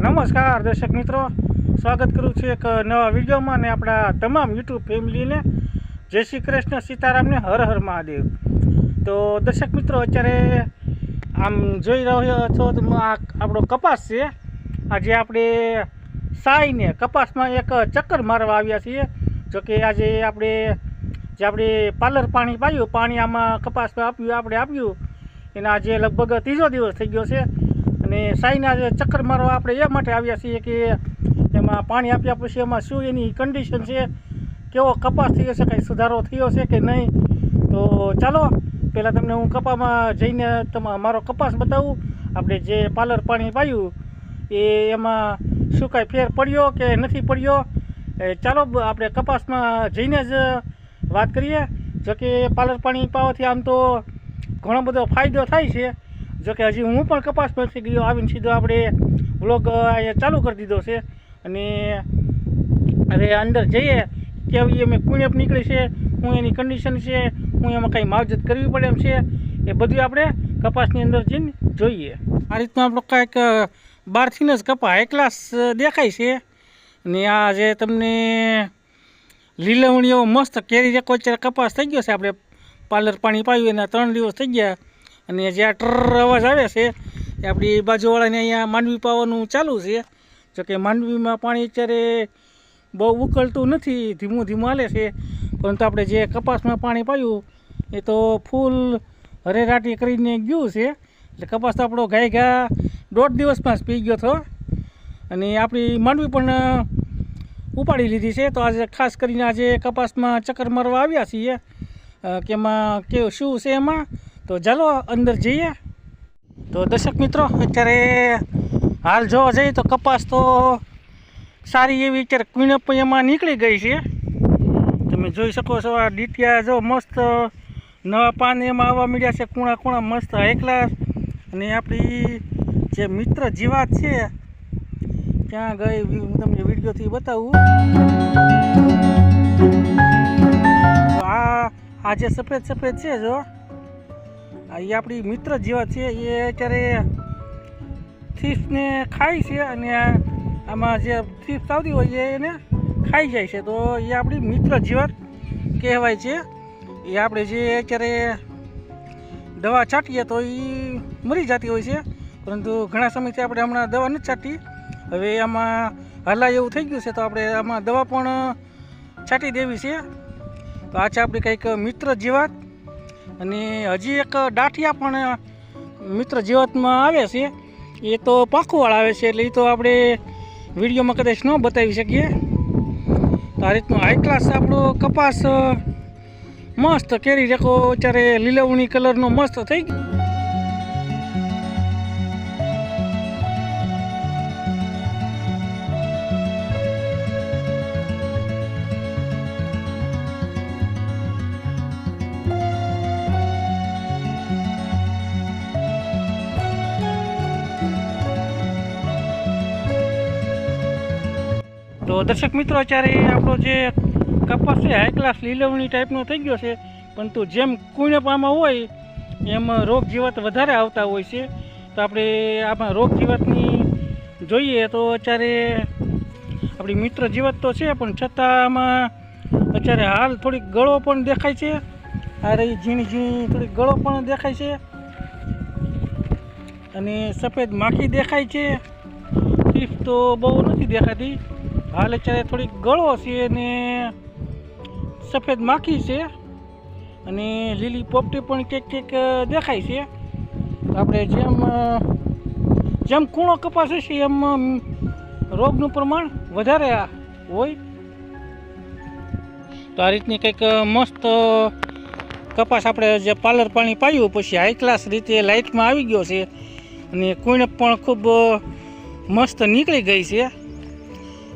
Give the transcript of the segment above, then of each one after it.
નમસ્કાર દર્શક મિત્રો, સ્વાગત કરું છું એક નવા વિડીયોમાં અને આપણા તમામ યુટ્યુબ ફેમિલીને જય શ્રી કૃષ્ણ, સીતારામને, હર હર મહાદેવ. તો દર્શક મિત્રો, અત્યારે આમ જોઈ રહ્યો છો તો આ આપણો કપાસ છે. આજે આપણે સાઈને કપાસમાં એક ચક્કર મારવા આવ્યા છીએ. જોકે આજે આપણે પાર્લર પાણી પાયું, પાણી આમાં કપાસમાં આપ્યું એના આજે લગભગ ત્રીજો દિવસ થઈ ગયો છે. અને સાઈના ચક્કર મારવા આપણે એ માટે આવ્યા છીએ કે એમાં પાણી આપ્યા પછી એમાં શું એની કન્ડિશન છે, કેવો કપાસ થયો છે, કંઈ સુધારો થયો છે કે નહીં. તો ચાલો પહેલાં તમને હું કપામાં જઈને મારો કપાસ બતાવું. આપણે જે પાર્લર પાણી પાયું એમાં શું કાંઈ ફેર પડ્યો કે નથી પડ્યો. ચાલો આપણે કપાસમાં જઈને જ વાત કરીએ. જોકે પાર્લર પાણી પાવાથી આમ તો ઘણો બધો ફાયદો થાય છે. જોકે હજી હું પણ કપાસમાંથી ગયો આવીને સીધો આપણે વ્લોગ અહીંયા ચાલુ કરી દીધો છે. અને હવે અંદર જઈએ કેવી એમ કુણેપ નીકળી છે, હું એની કન્ડિશન છે, હું એમાં કંઈ માવજત કરવી પડે એમ છે, એ બધું આપણે કપાસની અંદર જઈને જોઈએ. આ રીતનું આપણો કાંઈક બહારથી જ કપા હાઈ ક્લાસ દેખાય છે. અને આ જે તમને લીલવણી એવો મસ્ત કેરી રેકો અત્યારે કપાસ થઈ ગયો છે. આપણે પાર્લર પાણી પાયું એના 3 દિવસ થઈ ગયા. અને જે આ ટ્ર અવાજ આવે છે એ આપણી બાજુવાળાને અહીંયા માંડવી પાવાનું ચાલુ છે. જોકે માંડવીમાં પાણી અત્યારે બહુ ઉકળતું નથી, ધીમું ધીમું હાલે છે. પરંતુ આપણે જે કપાસમાં પાણી પાયું એ તો ફૂલ હરેરાટી કરીને ગયું છે. એટલે કપાસ તો આપણો ઘા 1.5 દિવસમાં જ પી ગયો હતો. અને આપણી માંડવી પણ ઉપાડી લીધી છે. તો આજે ખાસ કરીને આજે કપાસમાં ચક્કર મારવા આવ્યા છીએ કે એમાં શું છે એમાં. તો ચાલો અંદર જઈએ. તો દર્શક મિત્રો, અત્યારે હાલ જોવા જઈએ તો કપાસ તો સારી એવી અત્યારે કુણપ એમાં નીકળી ગઈ છે. તમે જોઈ શકો છો આ ડીટિયા જો મસ્ત નવા પાન એમાં આવવા મળ્યા છે, કૂણા મસ્ત હાઈ ક્લાસ. અને આપણી જે મિત્ર જીવાત છે ક્યાં ગઈ હું તમને વિડીયોથી બતાવું. આ જે સફેદ છે જો એ આપણી મિત્ર જીવાત છે. એ અત્યારે થીફને ખાય છે અને આમાં જે થીફ આવતી હોય છે એને ખાઈ જાય છે. તો એ આપણી મિત્ર જીવાત કહેવાય છે. એ આપણે જે અત્યારે દવા છાંટીએ તો એ મરી જતી હોય છે. પરંતુ ઘણા સમયથી આપણે હમણાં દવા નથી છાંટી. હવે આમાં હલાય એવું થઈ ગયું છે તો આપણે આમાં દવા પણ છાંટી દેવી છે. તો આ છે આપણી કંઈક મિત્ર જીવાત. અને હજી એક ડાઠિયા પણ મિત્ર જીવાતમાં આવે છે. એ તો પાંખુવાળા આવે છે એટલે એ તો આપણે વિડીયોમાં કદાચ ન બતાવી શકીએ. તો આ રીતનું હાઈ ક્લાસ આપણો કપાસ મસ્ત કેરી રેકો અત્યારે લીલવણી કલરનો મસ્ત થઈ ગયો. તો દર્શક મિત્રો, અત્યારે આપણો જે કપાસ છે હાઈ ક્લાસ લીલવણી ટાઈપનો થઈ ગયો છે. પરંતુ જેમ કુણપામાં હોય એમ રોગ જીવાત વધારે આવતા હોય છે. તો આપણે આમાં રોગ જીવાતની જોઈએ તો અત્યારે આપણી મિત્ર જીવાત તો છે પણ છતાં આમાં અત્યારે હાલ થોડીક ગળો પણ દેખાય છે. આ રહી ઝીણી થોડીક ગળો પણ દેખાય છે. અને સફેદ માખી દેખાય છે. ટીફ તો બહુ નથી દેખાતી. હાલ અત્યારે થોડીક ગળો છે અને સફેદ માખી છે. અને લીલી પોપટી પણ ક્યાંક દેખાય છે. આપણે જેમ કૂણો કપાસ હશે એમ રોગનું પ્રમાણ વધારે હોય. તો આ રીતની કંઈક મસ્ત કપાસ આપણે જે પાર્લર પાણી પાયું પછી હાઈ ક્લાસ રીતે લાઇટમાં આવી ગયો છે. અને કુણપ પણ ખૂબ મસ્ત નીકળી ગઈ છે.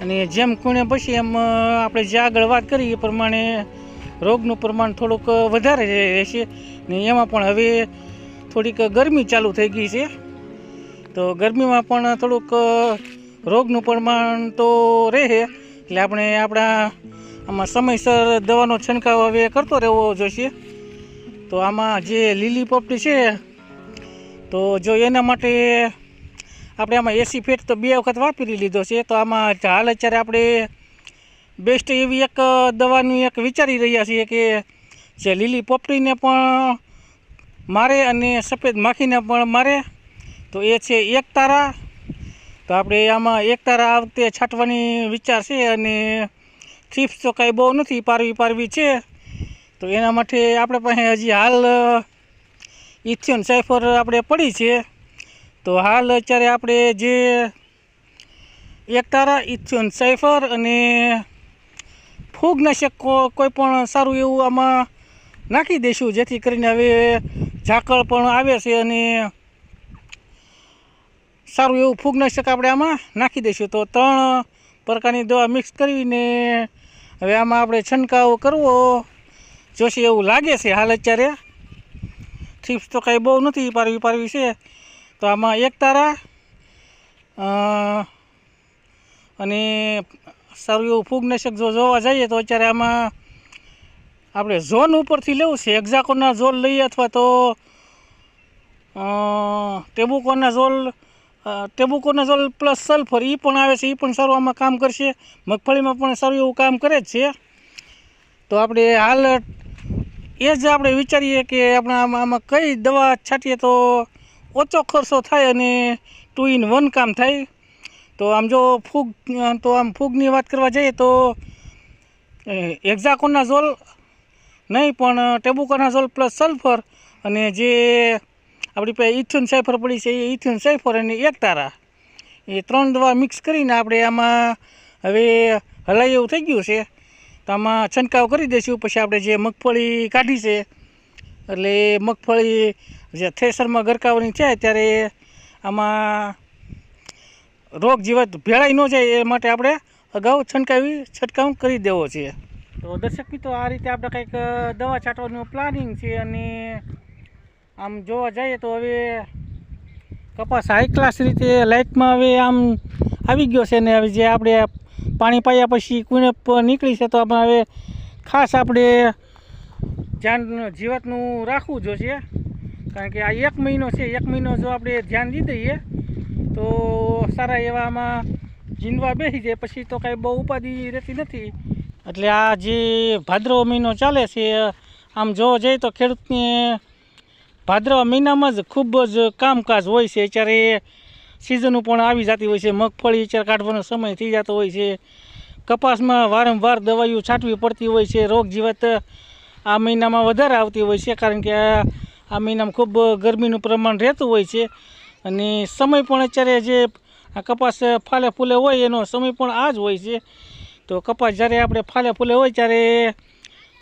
અને જેમ કુણે પછી એમ આપણે જે આગળ વાત કરી એ પ્રમાણે રોગનું પ્રમાણ થોડુંક વધારે રહેશે. ને એમાં પણ હવે થોડીક ગરમી ચાલુ થઈ ગઈ છે. તો ગરમીમાં પણ થોડુંક રોગનું પ્રમાણ તો રહે. એટલે આપણે આપણા આમાં સમયસર દવાનો છંટકાવ હવે કરતો રહેવો જોઈશે. તો આમાં જે લીલી પોપટી છે તો જો એના માટે આપણે આમાં 80 ફેટ તો 2 વખત વાપરી લીધો છે. તો આમાં હાલ અત્યારે આપણે બેસ્ટ એવી એક દવાનું એક વિચારી રહ્યા છીએ કે જે લીલી પોપટીને પણ મારે અને સફેદ માખીને પણ મારે. તો એ છે એક તારા. તો આપણે આમાં એક તારા આ વખતે છાંટવાની વિચાર છે અને થ્રીપ્સ તો કાંઈ બહુ નથી, પારવી છે. તો એના માટે આપણે પાસે હજી હાલ ઇથિયોન સાયફર આપણે પડી છે. તો હાલ અત્યારે આપણે જે એક તારા, ઇથિયોન સાયફર અને ફૂગનાશક કોઈ પણ સારું એવું આમાં નાખી દઈશું, જેથી કરીને હવે ઝાકળ પણ આવે છે અને સારું એવું ફૂગનાશક આપણે આમાં નાખી દઈશું. તો 3 પ્રકારની દવા મિક્સ કરીને હવે આમાં આપણે છંટકાવ કરવો જોશે એવું લાગે છે. હાલ અત્યારે થ્રીપ્સ તો કાંઈ બહુ નથી, પારવી છે. તો આમાં એક તારા અને સારું એવું ફૂગનાશક જો જોવા જઈએ તો અત્યારે આમાં આપણે ઝોન ઉપરથી લેવું છે. હેક્ઝાકોના ઝોલ લઈએ અથવા તો ટેબુકોના ઝોલ પ્લસ સલ્ફર એ પણ આવે છે, એ પણ સારું આમાં કામ કરશે. મગફળીમાં પણ સારું એવું કામ કરે જ છે. તો આપણે હાલ એ જ આપણે વિચારીએ કે આપણે આમાં કઈ દવા છાંટીએ તો ઓછો ખર્ચો થાય અને 2 in 1 કામ થાય. તો આમ જો ફૂગની વાત કરવા જઈએ તો હેક્ઝાકોના ઝોલ નહીં પણ ટેબુકોના ઝોલ પ્લસ સલ્ફર અને જે આપણી પાસે ઇથિયોન સાયફર પડી છે એ ઇથિયોન સાયફર અને એક તારા, એ 3 દવા મિક્સ કરીને આપણે આમાં હવે હલાય એવું થઈ ગયું છે. તો આમાં છંટકાવ કરી દઈશું. પછી આપણે જે મગફળી કાઢી છે એટલે મગફળી જે થ્રેસરમાં ગરકાવવાની છે ત્યારે આમાં રોગ જીવાત ભેળાઈ ન જાય એ માટે આપણે અગાઉ છંટકાવ કરી દેવો છે. તો દર્શક મિત્રો આ રીતે આપણે કંઈક દવા છાંટવાનું પ્લાનિંગ છે. અને આમ જોવા જઈએ તો હવે કપાસ હાઈ ક્લાસ રીતે લાઇટમાં હવે આમ આવી ગયો છે ને હવે જે આપણે પાણી પાયા પછી કુણપ નીકળી છે. તો આમાં હવે ખાસ આપણે ધ્યાન જીવાતનું રાખવું જોઈશે, કારણ કે આ 1 મહિનો છે. 1 મહિનો જો આપણે ધ્યાન દી દઈએ તો સારા એવામાં જીંડવા બેસી જાય, પછી તો કાંઈ બહુ ઉપાધિ રહેતી નથી. એટલે આ જે ભાદરવો મહિનો ચાલે છે આમ જોવા જઈએ તો ખેડૂતને ભાદરવા મહિનામાં જ ખૂબ જ કામકાજ હોય છે. અત્યારે સિઝનો પણ આવી જતી હોય છે, મગફળી અત્યારે કાઢવાનો સમય થઈ જતો હોય છે, કપાસમાં વારંવાર દવાઈઓ છાંટવી પડતી હોય છે. રોગ જીવાત આ મહિનામાં વધારે આવતી હોય છે, કારણ કે આ મહિનામાં ખૂબ ગરમીનું પ્રમાણ રહેતું હોય છે. અને સમય પણ અત્યારે જે આ કપાસ ફાલે ફૂલે હોય એનો સમય પણ આ જ હોય છે. તો કપાસ જ્યારે આપણે ફાલે ફૂલે હોય ત્યારે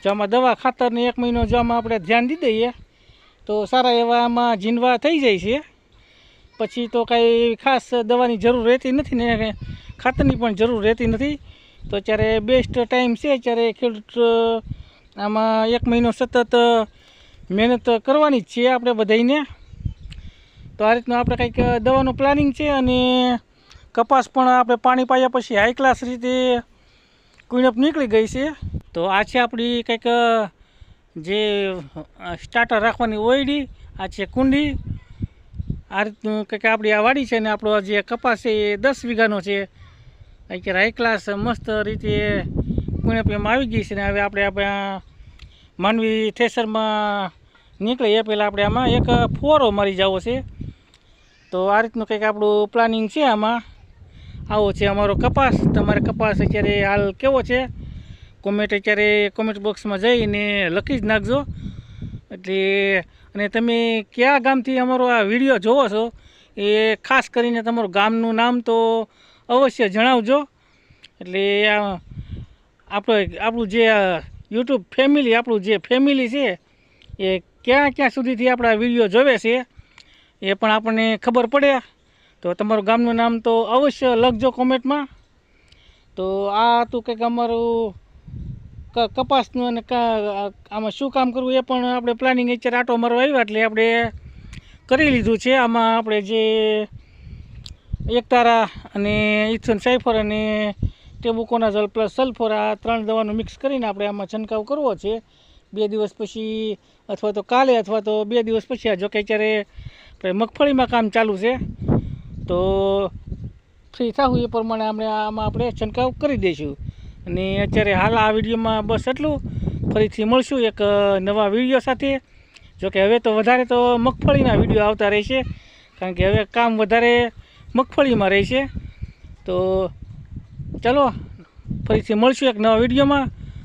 જો આમાં દવા ખાતરને 1 મહિનો જો આમાં આપણે ધ્યાન દી દઈએ તો સારા એવા આમાં જીંડવા થઈ જાય છે. પછી તો કાંઈ ખાસ દવાની જરૂર રહેતી નથી ને ખાતરની પણ જરૂર રહેતી નથી. તો અત્યારે બેસ્ટ ટાઈમ છે. અત્યારે ખેડૂત આમાં 1 મહિનો સતત મહેનત કરવાની જ છે આપણે બધાઈને. તો આ રીતનું આપણે કંઈક દવાનું પ્લાનિંગ છે. અને કપાસ પણ આપણે પાણી પાયા પછી હાઈ ક્લાસ રીતે કુણપ નીકળી ગઈ છે. તો આ છે આપણી કંઈક જે સ્ટાર્ટર રાખવાની ઓયડી, આ છે કુંડી. આ રીતનું કંઈક આપણી આ વાડી છે ને આપણો જે કપાસ છે એ 10 વીઘાનો છે. અત્યારે હાઈ ક્લાસ મસ્ત રીતે કુણપ એમાં આવી ગઈ છે. ને હવે આપણે માંડવી થ્રેસરમાં નીકળે એ પહેલાં આપણે આમાં એક ફુવારો મારી જવો છે. તો આ રીતનું કંઈક આપણું પ્લાનિંગ છે. આમાં આવો છે અમારો કપાસ. તમારે કપાસ અત્યારે હાલ કેવો છે કોમેન્ટ બોક્સમાં જઈને લખી જ નાખજો. એટલે અને તમે કયા ગામથી અમારો આ વિડીયો જોવો છો એ ખાસ કરીને તમારું ગામનું નામ તો અવશ્ય જણાવજો. એટલે આપણું જે યુટ્યુબ ફેમિલી, આપણું જે ફેમિલી છે એ ક્યાં સુધીથી આપણા વિડીયો જોવે છે એ પણ આપણને ખબર પડે. તો તમારું ગામનું નામ તો અવશ્ય લખજો કોમેન્ટમાં. તો આ હતું કંઈક અમારું કપાસનું અને આમાં શું કામ કરવું એ પણ આપણે પ્લાનિંગ અત્યારે આટો મારવા આવ્યા એટલે આપણે કરી લીધું છે. આમાં આપણે જે એક તારા અને ઇથિયોન સાયફર અને ટેબુકોના ઝોલ પ્લસ સલ્ફર આ 3 દવાનું મિક્સ કરીને આપણે આમાં છંટકાવ કરવો છે 2 દિવસ પછી, અથવા તો કાલે અથવા તો 2 દિવસ પછી. જો કે અત્યારે મગફળીમાં કામ ચાલુ છે. તો ફ્રી થવું એ પ્રમાણે આપણે છંટકાવ કરી દઈશું. અને અત્યારે હાલ આ વિડીયોમાં બસ એટલું. ફરીથી મળશું એક નવા વિડીયો સાથે. જોકે હવે તો વધારે તો મગફળીના વિડીયો આવતા રહેશે, કારણ કે હવે કામ વધારે મગફળીમાં રહેશે. તો ચલો ફરીથી મળશું એક નવા વિડીયોમાં.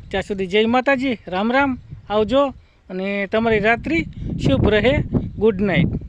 ત્યાં સુધી જય માતાજી, રામ રામ, આવજો અને તમારી રાત્રિ શુભ રહે. Good night.